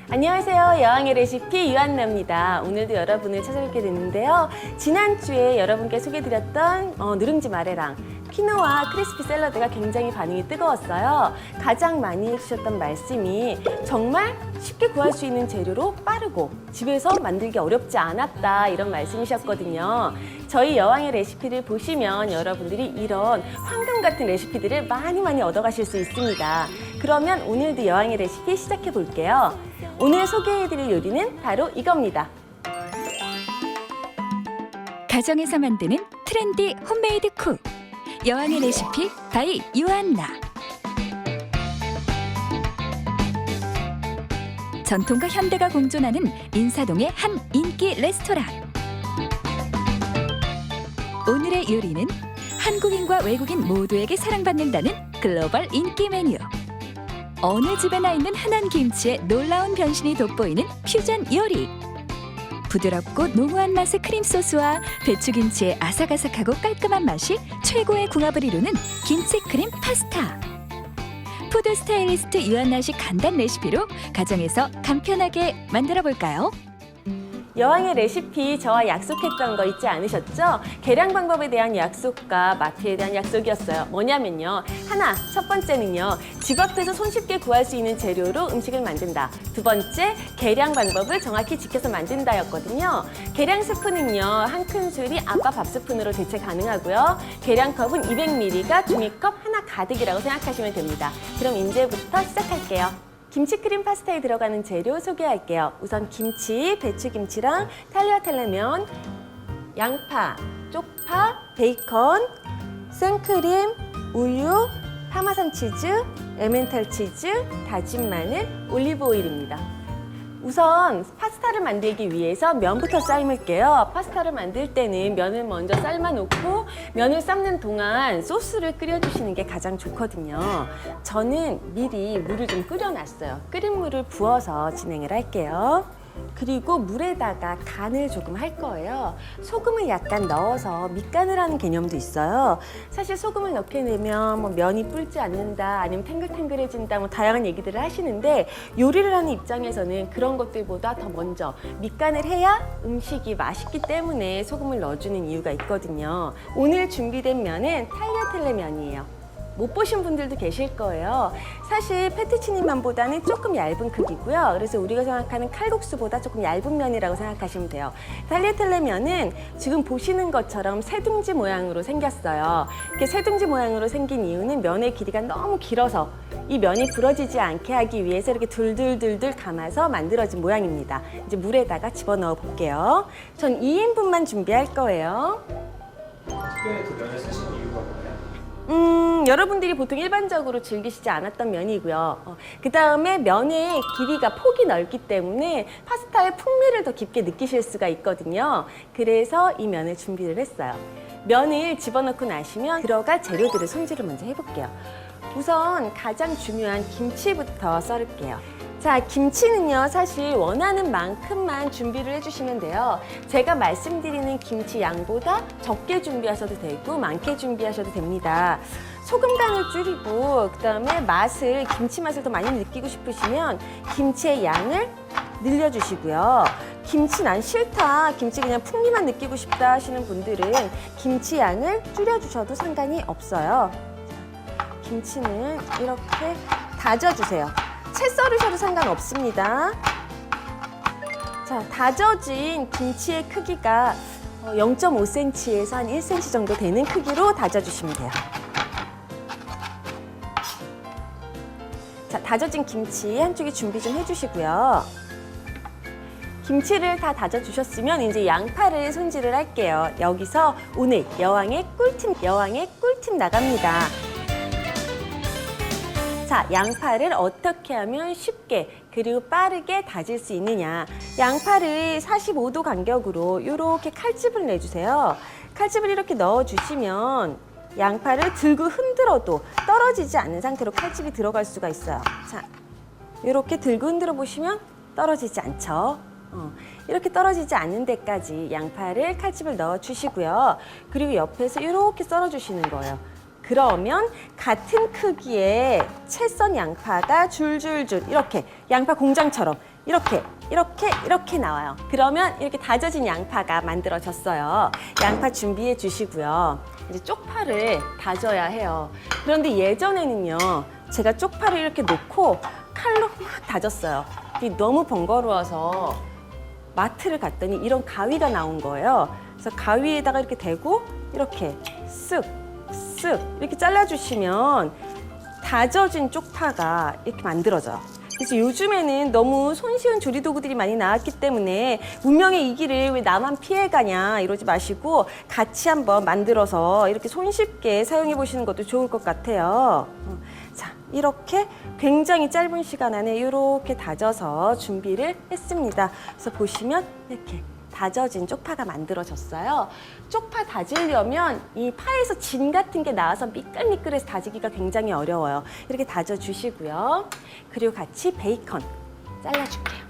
안녕하세요. 여왕의 레시피 유한나입니다. 오늘도 여러분을 찾아뵙게 됐는데요. 지난주에 여러분께 소개해드렸던 누룽지 마레랑 퀴노아 크리스피 샐러드가 굉장히 반응이 뜨거웠어요. 가장 많이 해주셨던 말씀이 정말 쉽게 구할 수 있는 재료로 빠르고 집에서 만들기 어렵지 않았다, 이런 말씀이셨거든요. 저희 여왕의 레시피를 보시면 여러분들이 이런 황금 같은 레시피들을 많이 얻어가실 수 있습니다. 그러면 오늘도 여왕의 레시피 시작해 볼게요. 오늘 소개해드릴 요리는 바로 이겁니다. 가정에서 만드는 트렌디 홈메이드 쿡 여왕의 레시피 바이 유한나. 전통과 현대가 공존하는 인사동의 한 인기 레스토랑. 오늘의 요리는 한국인과 외국인 모두에게 사랑받는다는 글로벌 인기 메뉴. 어느 집에나 있는 흔한 김치의 놀라운 변신이 돋보이는 퓨전 요리. 부드럽고 농후한 맛의 크림 소스와 배추김치의 아삭아삭하고 깔끔한 맛이 최고의 궁합을 이루는 김치 크림 파스타. 푸드 스타일리스트 유한나식 간단 레시피로 가정에서 간편하게 만들어 볼까요? 여왕의 레시피 저와 약속했던 거 잊지 않으셨죠? 계량 방법에 대한 약속과 맛에 대한 약속이었어요. 뭐냐면요. 첫 번째는요. 집 앞에서 손쉽게 구할 수 있는 재료로 음식을 만든다. 두 번째, 계량 방법을 정확히 지켜서 만든다였거든요. 계량 스푼은요. 한 큰술이 아빠 밥 스푼으로 대체 가능하고요. 계량컵은 200ml가 종이컵 하나 가득이라고 생각하시면 됩니다. 그럼 이제부터 시작할게요. 김치크림 파스타에 들어가는 재료 소개할게요. 우선 김치, 배추김치랑 탈레면, 양파, 쪽파, 베이컨, 생크림, 우유, 파마산 치즈, 에멘탈 치즈, 다진 마늘, 올리브 오일입니다. 우선 파스타를 만들기 위해서 면부터 삶을게요. 파스타를 만들 때는 면을 먼저 삶아놓고 면을 삶는 동안 소스를 끓여주시는 게 가장 좋거든요. 저는 미리 물을 좀 끓여놨어요. 끓인 물을 부어서 진행을 할게요. 그리고 물에다가 간을 조금 할 거예요. 소금을 약간 넣어서 밑간을 하는 개념도 있어요. 사실 소금을 넣게 되면 뭐 면이 불지 않는다, 아니면 탱글탱글해진다, 뭐 다양한 얘기들을 하시는데 요리를 하는 입장에서는 그런 것들보다 더 먼저 밑간을 해야 음식이 맛있기 때문에 소금을 넣어주는 이유가 있거든요. 오늘 준비된 면은 타gliatelle 면이에요. 못 보신 분들도 계실 거예요. 사실 페투치니면보다는 조금 얇은 크기고요. 그래서 우리가 생각하는 칼국수보다 조금 얇은 면이라고 생각하시면 돼요. 타gliatelle 면은 지금 보시는 것처럼 새둥지 모양으로 생겼어요. 이렇게 새둥지 모양으로 생긴 이유는 면의 길이가 너무 길어서 이 면이 부러지지 않게 하기 위해서 이렇게 둘둘둘둘 감아서 만들어진 모양입니다. 이제 물에다가 집어넣어 볼게요. 전 2인분만 준비할 거예요. 특별히 그 면을 쓰시는 이유가 뭐예요? 여러분들이 보통 일반적으로 즐기시지 않았던 면이고요. 그 다음에 면의 길이가 폭이 넓기 때문에 파스타의 풍미를 더 깊게 느끼실 수가 있거든요. 그래서 이 면을 준비를 했어요. 면을 집어넣고 나시면 들어갈 재료들을 손질을 먼저 해볼게요. 우선 가장 중요한 김치부터 썰을게요. 자, 김치는요, 사실 원하는 만큼만 준비를 해주시면 돼요. 제가 말씀드리는 김치 양보다 적게 준비하셔도 되고 많게 준비하셔도 됩니다. 소금 간을 줄이고 그다음에 맛을, 김치 맛을 더 많이 느끼고 싶으시면 김치의 양을 늘려주시고요. 김치 난 싫다, 김치 그냥 풍미만 느끼고 싶다 하시는 분들은 김치 양을 줄여주셔도 상관이 없어요. 김치는 이렇게 다져주세요. 채 썰으셔도 상관없습니다. 자, 다져진 김치의 크기가 0.5cm에서 한 1cm 정도 되는 크기로 다져주시면 돼요. 자, 다져진 김치 한쪽에 준비 좀 해주시고요. 김치를 다 다져주셨으면 이제 양파를 손질을 할게요. 여기서 오늘 여왕의 꿀팁 나갑니다. 자, 양파를 어떻게 하면 쉽게 그리고 빠르게 다질 수 있느냐. 양파를 45도 간격으로 이렇게 칼집을 내주세요. 칼집을 이렇게 넣어주시면 양파를 들고 흔들어도 떨어지지 않는 상태로 칼집이 들어갈 수가 있어요. 자, 이렇게 들고 흔들어 보시면 떨어지지 않죠. 이렇게 떨어지지 않는 데까지 양파를 칼집을 넣어주시고요. 그리고 옆에서 이렇게 썰어주시는 거예요. 그러면 같은 크기의 채 썬 양파가 줄줄줄 이렇게 양파 공장처럼 이렇게 나와요. 그러면 이렇게 다져진 양파가 만들어졌어요. 양파 준비해 주시고요. 이제 쪽파를 다져야 해요. 그런데 예전에는요, 제가 쪽파를 이렇게 놓고 칼로 막 다졌어요. 이게 너무 번거로워서 마트를 갔더니 이런 가위가 나온 거예요. 그래서 가위에다가 이렇게 대고 이렇게 쓱 이렇게 잘라주시면 다져진 쪽파가 이렇게 만들어져요. 그래서 요즘에는 너무 손쉬운 조리 도구들이 많이 나왔기 때문에 문명의 이 길을 왜 나만 피해가냐 이러지 마시고 같이 한번 만들어서 이렇게 손쉽게 사용해 보시는 것도 좋을 것 같아요. 자, 이렇게 굉장히 짧은 시간 안에 이렇게 다져서 준비를 했습니다. 그래서 보시면 이렇게 다져진 쪽파가 만들어졌어요. 쪽파 다지려면 이 파에서 진 같은 게 나와서 미끌미끌해서 다지기가 굉장히 어려워요. 이렇게 다져주시고요. 그리고 같이 베이컨 잘라줄게요.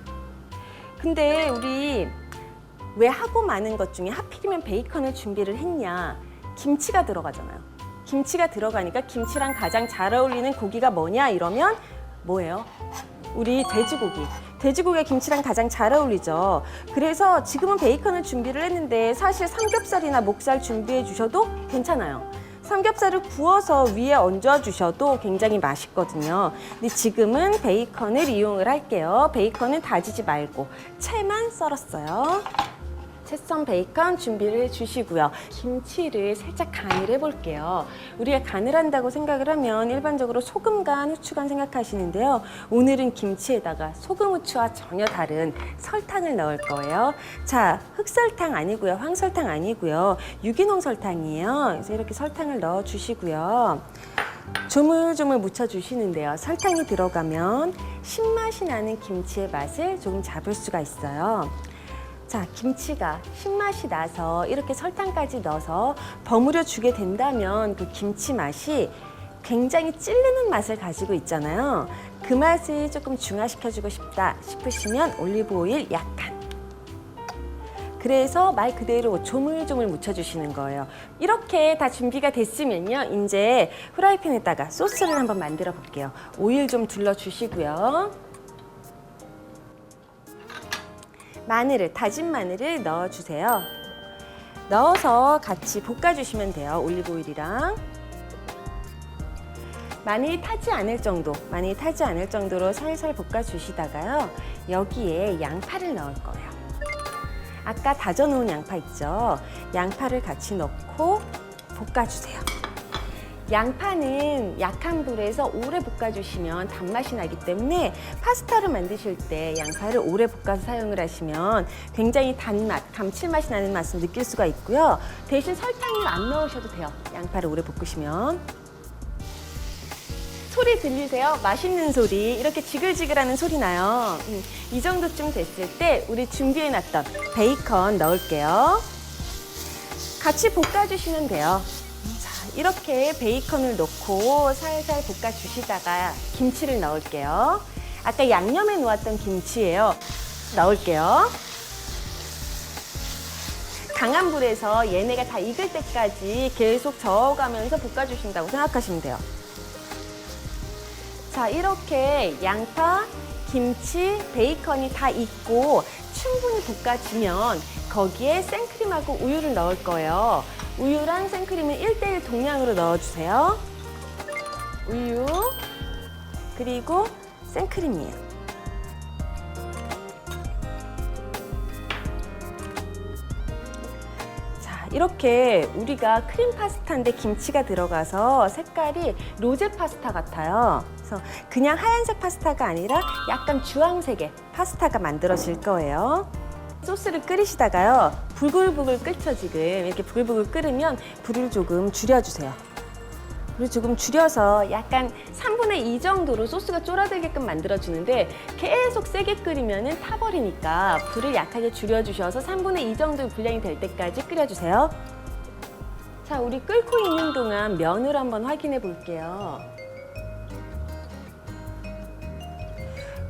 근데 우리 왜 하고 많은 것 중에 하필이면 베이컨을 준비를 했냐? 김치가 들어가잖아요. 김치가 들어가니까 김치랑 가장 잘 어울리는 고기가 뭐냐 이러면 뭐예요? 우리 돼지고기. 돼지고기가 김치랑 가장 잘 어울리죠. 그래서 지금은 베이컨을 준비를 했는데 사실 삼겹살이나 목살 준비해 주셔도 괜찮아요. 삼겹살을 구워서 위에 얹어 주셔도 굉장히 맛있거든요. 근데 지금은 베이컨을 이용을 할게요. 베이컨은 다지지 말고 채만 썰었어요. 채 썬 베이컨 준비를 해주시고요. 김치를 살짝 간을 해볼게요. 우리가 간을 한다고 생각을 하면 일반적으로 소금간, 후추간 생각하시는데요. 오늘은 김치에다가 소금, 후추와 전혀 다른 설탕을 넣을 거예요. 자, 흑설탕 아니고요. 황설탕 아니고요. 유기농 설탕이에요. 그래서 이렇게 설탕을 넣어주시고요. 조물조물 묻혀주시는데요. 설탕이 들어가면 신맛이 나는 김치의 맛을 조금 잡을 수가 있어요. 자, 김치가 신맛이 나서 이렇게 설탕까지 넣어서 버무려 주게 된다면 그 김치 맛이 굉장히 찔리는 맛을 가지고 있잖아요. 그 맛을 조금 중화시켜주고 싶다 싶으시면 올리브 오일 약간. 그래서 말 그대로 조물조물 묻혀주시는 거예요. 이렇게 다 준비가 됐으면요. 이제 후라이팬에다가 소스를 한번 만들어 볼게요. 오일 좀 둘러주시고요. 마늘을, 다진 마늘을 넣어주세요. 넣어서 같이 볶아주시면 돼요. 올리브 오일이랑. 마늘이 타지 않을 정도로 살살 볶아주시다가요. 여기에 양파를 넣을 거예요. 아까 다져놓은 양파 있죠? 양파를 같이 넣고 볶아주세요. 양파는 약한 불에서 오래 볶아주시면 단맛이 나기 때문에 파스타를 만드실 때 양파를 오래 볶아서 사용을 하시면 굉장히 단맛, 감칠맛이 나는 맛을 느낄 수가 있고요. 대신 설탕을 안 넣으셔도 돼요. 양파를 오래 볶으시면. 소리 들리세요? 맛있는 소리. 이렇게 지글지글하는 소리 나요. 이 정도쯤 됐을 때 우리 준비해놨던 베이컨 넣을게요. 같이 볶아주시면 돼요. 이렇게 베이컨을 넣고 살살 볶아주시다가 김치를 넣을게요. 아까 양념해 놓았던 김치예요. 넣을게요. 강한 불에서 얘네가 다 익을 때까지 계속 저어가면서 볶아주신다고 생각하시면 돼요. 자, 이렇게 양파, 김치, 베이컨이 다 익고 충분히 볶아지면 거기에 생크림하고 우유를 넣을 거예요. 우유랑 생크림은 1:1 동량으로 넣어주세요. 우유, 그리고 생크림이에요. 자, 이렇게 우리가 크림 파스타인데 김치가 들어가서 색깔이 로제 파스타 같아요. 그래서 그냥 하얀색 파스타가 아니라 약간 주황색의 파스타가 만들어질 거예요. 소스를 끓이시다가요. 부글부글 끓죠, 지금. 이렇게 부글부글 끓으면 불을 조금 줄여주세요. 불을 조금 줄여서 약간 3분의 2 정도로 소스가 쫄아들게끔 만들어주는데 계속 세게 끓이면 타버리니까 불을 약하게 줄여주셔서 3분의 2 정도의 분량이 될 때까지 끓여주세요. 자, 우리 끓고 있는 동안 면을 한번 확인해 볼게요.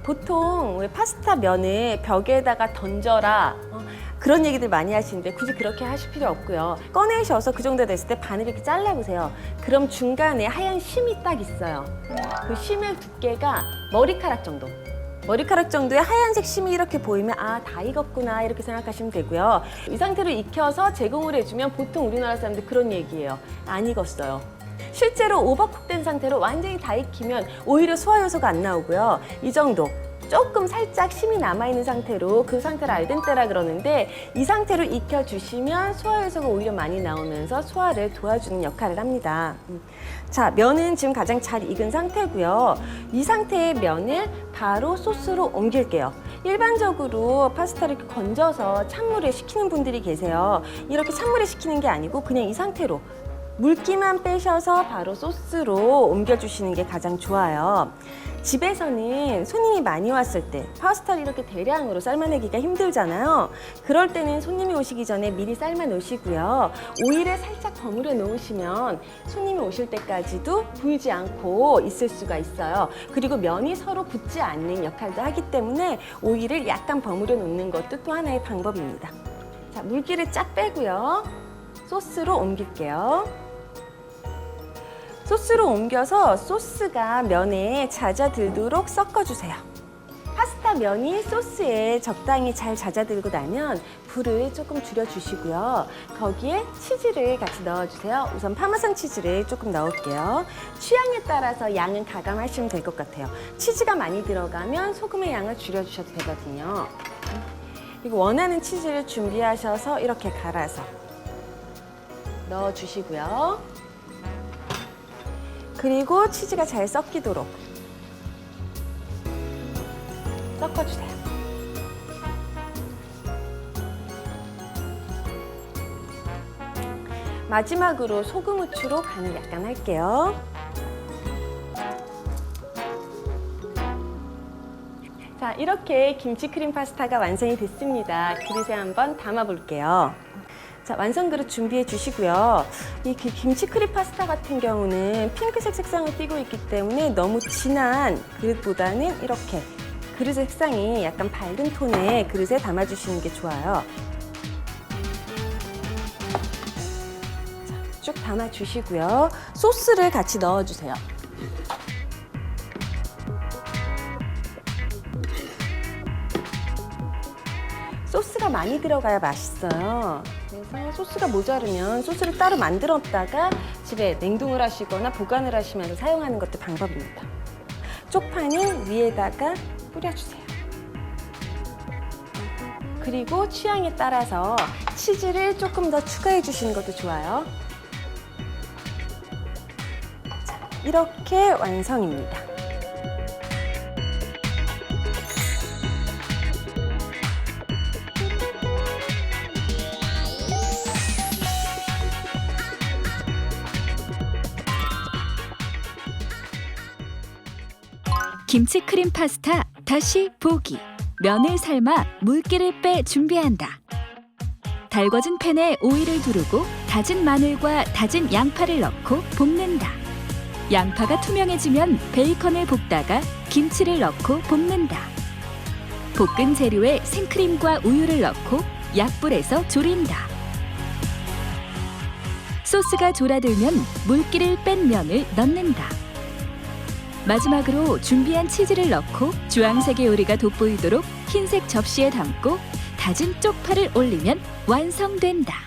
보통 왜 파스타 면을 벽에다가 던져라 그런 얘기들 많이 하시는데 굳이 그렇게 하실 필요 없고요. 꺼내셔서 그 정도 됐을 때 반을 이렇게 잘라보세요. 그럼 중간에 하얀 심이 딱 있어요. 그 심의 두께가 머리카락 정도. 머리카락 정도의 하얀색 심이 이렇게 보이면 아, 다 익었구나 이렇게 생각하시면 되고요. 이 상태로 익혀서 제공을 해주면 보통 우리나라 사람들 그런 얘기예요. 안 익었어요. 실제로 오버쿡된 상태로 완전히 다 익히면 오히려 소화 요소가 안 나오고요. 이 정도 조금 살짝 심이 남아있는 상태로 그 상태를 알덴테라 그러는데 이 상태로 익혀주시면 소화 요소가 오히려 많이 나오면서 소화를 도와주는 역할을 합니다. 자, 면은 지금 가장 잘 익은 상태고요. 이 상태의 면을 바로 소스로 옮길게요. 일반적으로 파스타를 이렇게 건져서 찬물에 식히는 분들이 계세요. 이렇게 찬물에 식히는 게 아니고 그냥 이 상태로 물기만 빼셔서 바로 소스로 옮겨주시는 게 가장 좋아요. 집에서는 손님이 많이 왔을 때 파스타를 이렇게 대량으로 삶아내기가 힘들잖아요. 그럴 때는 손님이 오시기 전에 미리 삶아 놓으시고요. 오일에 살짝 버무려 놓으시면 손님이 오실 때까지도 불지 않고 있을 수가 있어요. 그리고 면이 서로 붙지 않는 역할도 하기 때문에 오일을 약간 버무려 놓는 것도 또 하나의 방법입니다. 자, 물기를 쫙 빼고요. 소스로 옮길게요. 소스로 옮겨서 소스가 면에 잦아들도록 섞어주세요. 파스타 면이 소스에 적당히 잘 잦아들고 나면 불을 조금 줄여주시고요. 거기에 치즈를 같이 넣어주세요. 우선 파마산 치즈를 조금 넣을게요. 취향에 따라서 양은 가감하시면 될 것 같아요. 치즈가 많이 들어가면 소금의 양을 줄여주셔도 되거든요. 그리고 원하는 치즈를 준비하셔서 이렇게 갈아서 넣어주시고요. 그리고 치즈가 잘 섞이도록 섞어주세요. 마지막으로 소금 후추로 간을 약간 할게요. 자, 이렇게 김치 크림 파스타가 완성이 됐습니다. 그릇에 한번 담아 볼게요. 자, 완성 그릇 준비해 주시고요. 이 김치 크림 파스타 같은 경우는 핑크색 색상을 띠고 있기 때문에 너무 진한 그릇보다는 이렇게 그릇의 색상이 약간 밝은 톤의 그릇에 담아주시는 게 좋아요. 자, 쭉 담아주시고요. 소스를 같이 넣어주세요. 소스가 많이 들어가야 맛있어요. 그래서 소스가 모자르면 소스를 따로 만들었다가 집에 냉동을 하시거나 보관을 하시면서 사용하는 것도 방법입니다. 쪽파는 위에다가 뿌려주세요. 그리고 취향에 따라서 치즈를 조금 더 추가해 주시는 것도 좋아요. 자, 이렇게 완성입니다. 김치 크림 파스타 다시 보기. 면을 삶아 물기를 빼 준비한다. 달궈진 팬에 오일을 두르고 다진 마늘과 다진 양파를 넣고 볶는다. 양파가 투명해지면 베이컨을 볶다가 김치를 넣고 볶는다. 볶은 재료에 생크림과 우유를 넣고 약불에서 졸인다. 소스가 졸아들면 물기를 뺀 면을 넣는다. 마지막으로 준비한 치즈를 넣고 주황색의 요리가 돋보이도록 흰색 접시에 담고 다진 쪽파를 올리면 완성된다.